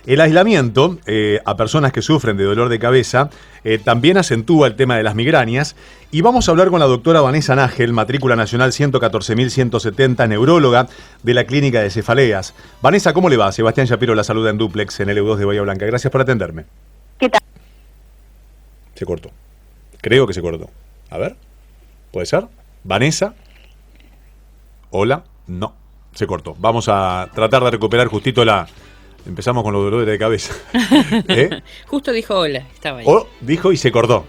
El aislamiento a personas que sufren de dolor de cabeza también acentúa el tema de las migrañas, y vamos a hablar con la doctora Vanessa Nájel, matrícula nacional 114.170, neuróloga de la Clínica de Cefaleas. Vanessa, ¿cómo le va? Sebastián Shapiro la saluda en Duplex en el EU2 de Bahía Blanca. Gracias por atenderme. ¿Qué tal? Se cortó. Creo que se cortó. A ver, ¿puede ser? Vanessa. Hola. No, se cortó. Vamos a tratar de recuperar justito la... Empezamos con los dolores de cabeza. Justo dijo hola, estaba ahí. Oh, dijo y se cortó.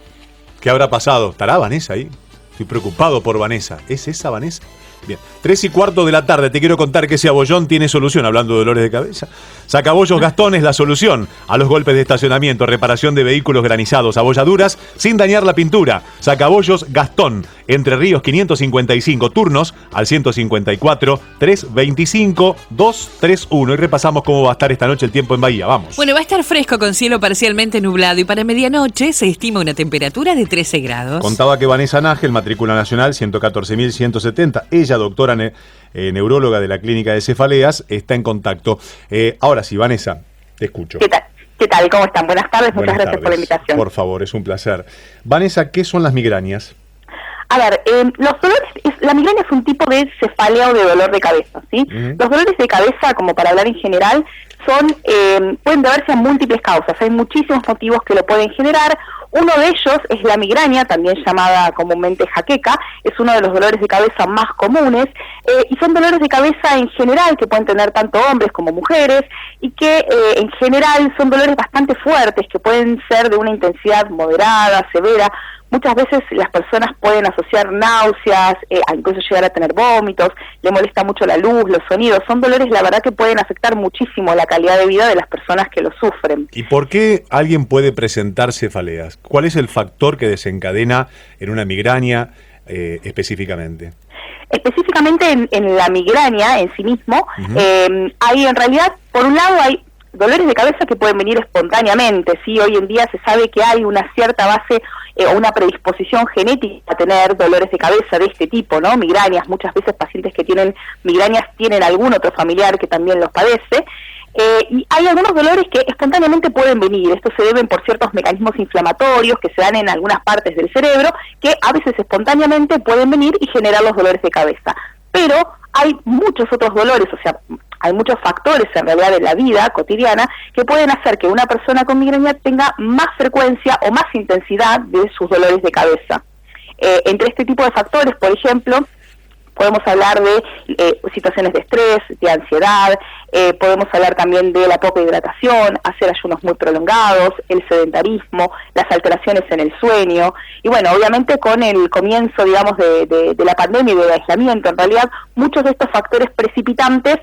¿Qué habrá pasado? ¿Estará Vanessa ahí? Estoy preocupado por Vanessa. ¿Es esa Vanessa? Bien, 3:15 de la tarde. Te quiero contar que ese abollón tiene solución, hablando de dolores de cabeza. Sacabollos Gastón es la solución a los golpes de estacionamiento, reparación de vehículos granizados, abolladuras sin dañar la pintura. Sacabollos Gastón, Entre Ríos 555, turnos al 154 325 231. Y repasamos cómo va a estar esta noche el tiempo en Bahía. Vamos. Bueno, va a estar fresco con cielo parcialmente nublado y para medianoche se estima una temperatura de 13 grados. Contaba que Vanessa Nájel, matrícula nacional 114.170, ella doctora neuróloga de la Clínica de Cefaleas, está en contacto. Ahora sí, Vanessa, te escucho. ¿Qué tal? ¿Qué tal? ¿Cómo están? Buenas tardes, muchas gracias por la invitación. Por favor, es un placer. Vanessa, ¿qué son las migrañas? A ver, los dolores, la migraña es un tipo de cefalea o de dolor de cabeza, ¿sí? Los dolores de cabeza, como para hablar en general, pueden deberse a múltiples causas. Hay muchísimos motivos que lo pueden generar. Uno de ellos es la migraña, también llamada comúnmente jaqueca, es uno de los dolores de cabeza más comunes, y son dolores de cabeza en general que pueden tener tanto hombres como mujeres, y que en general son dolores bastante fuertes, que pueden ser de una intensidad moderada, severa. Muchas veces las personas pueden asociar náuseas, incluso llegar a tener vómitos, le molesta mucho la luz, los sonidos. Son dolores, la verdad, que pueden afectar muchísimo la calidad de vida de las personas que los sufren. ¿Y por qué alguien puede presentar cefaleas? ¿Cuál es el factor que desencadena en una migraña específicamente? Específicamente en la migraña en sí mismo, hay en realidad, por un lado, hay dolores de cabeza que pueden venir espontáneamente, ¿sí? Hoy en día se sabe que hay una cierta base o una predisposición genética a tener dolores de cabeza de este tipo, ¿no? Migrañas, muchas veces pacientes que tienen migrañas tienen algún otro familiar que también los padece, y hay algunos dolores que espontáneamente pueden venir. Estos se deben por ciertos mecanismos inflamatorios que se dan en algunas partes del cerebro, que a veces espontáneamente pueden venir y generar los dolores de cabeza. Pero hay muchos otros dolores, o sea, hay muchos factores en realidad de la vida cotidiana que pueden hacer que una persona con migraña tenga más frecuencia o más intensidad de sus dolores de cabeza. Entre este tipo de factores, por ejemplo, podemos hablar de situaciones de estrés, de ansiedad, podemos hablar también de la poca hidratación, hacer ayunos muy prolongados, el sedentarismo, las alteraciones en el sueño, y bueno, obviamente con el comienzo, digamos, de la pandemia y del aislamiento, en realidad muchos de estos factores precipitantes,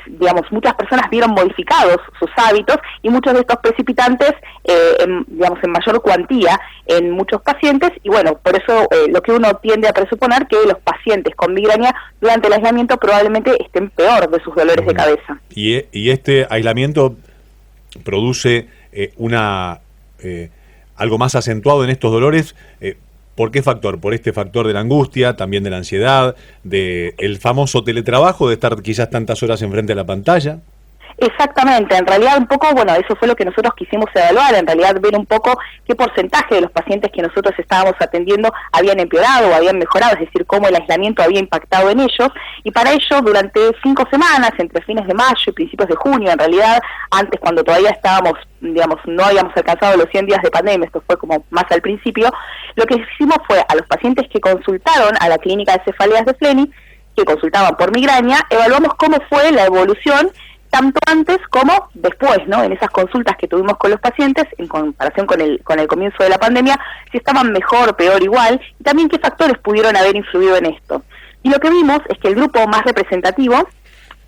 digamos, muchas personas vieron modificados sus hábitos, y muchos de estos precipitantes, en mayor cuantía en muchos pacientes, y bueno, por eso lo que uno tiende a presuponer que los pacientes con migraña durante el aislamiento probablemente estén peor de sus dolores de cabeza. Y este aislamiento produce algo más acentuado en estos dolores. ¿Por qué factor? Por este factor de la angustia, también de la ansiedad, del famoso teletrabajo, de estar quizás tantas horas enfrente de la pantalla. Exactamente, en realidad un poco, bueno, eso fue lo que nosotros quisimos evaluar, en realidad ver un poco qué porcentaje de los pacientes que nosotros estábamos atendiendo habían empeorado o habían mejorado, es decir, cómo el aislamiento había impactado en ellos, y para ello durante 5 semanas, entre fines de mayo y principios de junio, en realidad, antes cuando todavía estábamos, digamos, no habíamos alcanzado los 100 días de pandemia, esto fue como más al principio, lo que hicimos fue a los pacientes que consultaron a la Clínica de Cefaleas de Fleni, que consultaban por migraña, evaluamos cómo fue la evolución tanto antes como después, ¿no? En esas consultas que tuvimos con los pacientes, en comparación con el comienzo de la pandemia, si estaban mejor, peor, igual, y también qué factores pudieron haber influido en esto. Y lo que vimos es que el grupo más representativo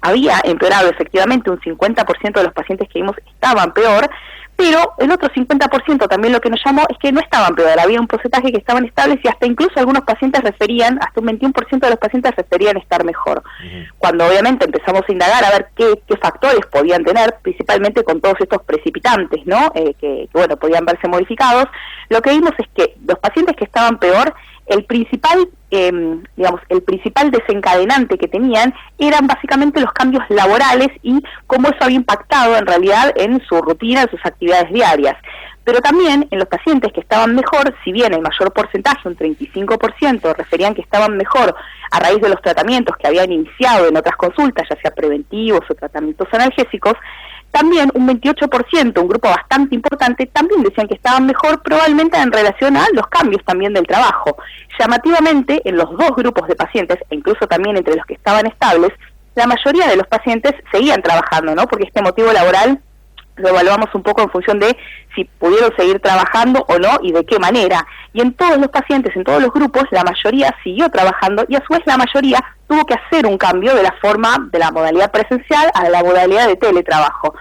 había empeorado efectivamente, un 50% de los pacientes que vimos estaban peor, pero el otro 50% también lo que nos llamó es que no estaban peor, había un porcentaje que estaban estables y hasta incluso algunos pacientes referían, hasta un 21% de los pacientes referían estar mejor. Cuando obviamente empezamos a indagar a ver qué factores podían tener, principalmente con todos estos precipitantes, ¿no? Que bueno, podían verse modificados, lo que vimos es que los pacientes que estaban peor el principal, el principal desencadenante que tenían eran básicamente los cambios laborales y cómo eso había impactado en realidad en su rutina, en sus actividades diarias. Pero también en los pacientes que estaban mejor, si bien el mayor porcentaje, un 35%, referían que estaban mejor a raíz de los tratamientos que habían iniciado en otras consultas, ya sea preventivos o tratamientos analgésicos, también un 28%, un grupo bastante importante, también decían que estaban mejor, probablemente en relación a los cambios también del trabajo. Llamativamente, en los dos grupos de pacientes, e incluso también entre los que estaban estables, la mayoría de los pacientes seguían trabajando, ¿no? Porque este motivo laboral lo evaluamos un poco en función de si pudieron seguir trabajando o no y de qué manera. Y en todos los pacientes, en todos los grupos, la mayoría siguió trabajando y a su vez la mayoría tuvo que hacer un cambio de la forma, de la modalidad presencial a la modalidad de teletrabajo.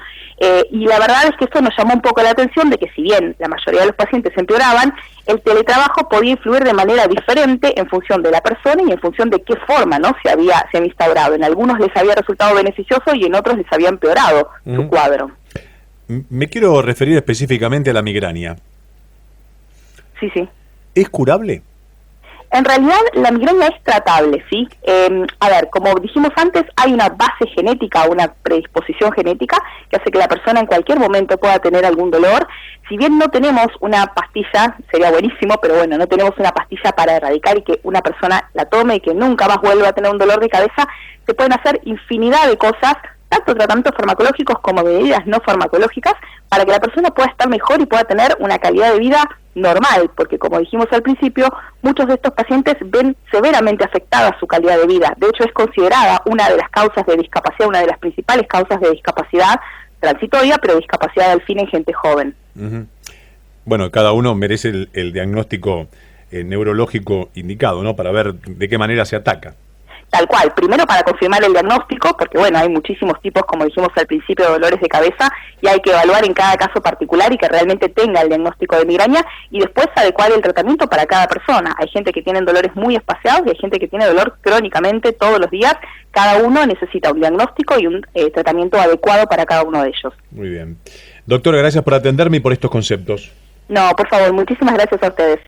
Y la verdad es que esto nos llamó un poco la atención de que si bien la mayoría de los pacientes empeoraban, el teletrabajo podía influir de manera diferente en función de la persona y en función de qué forma, ¿no?, se había instaurado. En algunos les había resultado beneficioso y en otros les había empeorado su cuadro. Me quiero referir específicamente a la migraña. Sí, sí. ¿Es curable? En realidad, la migraña es tratable, ¿sí? A ver, como dijimos antes, hay una base genética, una predisposición genética que hace que la persona en cualquier momento pueda tener algún dolor. Si bien no tenemos una pastilla, sería buenísimo, pero bueno, no tenemos una pastilla para erradicar y que una persona la tome y que nunca más vuelva a tener un dolor de cabeza, se pueden hacer infinidad de cosas, tanto tratamientos farmacológicos como medidas no farmacológicas, para que la persona pueda estar mejor y pueda tener una calidad de vida normal, porque como dijimos al principio, muchos de estos pacientes ven severamente afectada su calidad de vida. De hecho, es considerada una de las causas de discapacidad, una de las principales causas de discapacidad transitoria, pero discapacidad al fin en gente joven. Bueno, cada uno merece el diagnóstico neurológico indicado, ¿no?, para ver de qué manera se ataca. Tal cual, primero para confirmar el diagnóstico, porque bueno, hay muchísimos tipos, como dijimos al principio, de dolores de cabeza, y hay que evaluar en cada caso particular y que realmente tenga el diagnóstico de migraña, y después adecuar el tratamiento para cada persona. Hay gente que tiene dolores muy espaciados y hay gente que tiene dolor crónicamente todos los días. Cada uno necesita un diagnóstico y un tratamiento adecuado para cada uno de ellos. Muy bien. Doctora, gracias por atenderme y por estos conceptos. No, por favor, muchísimas gracias a ustedes.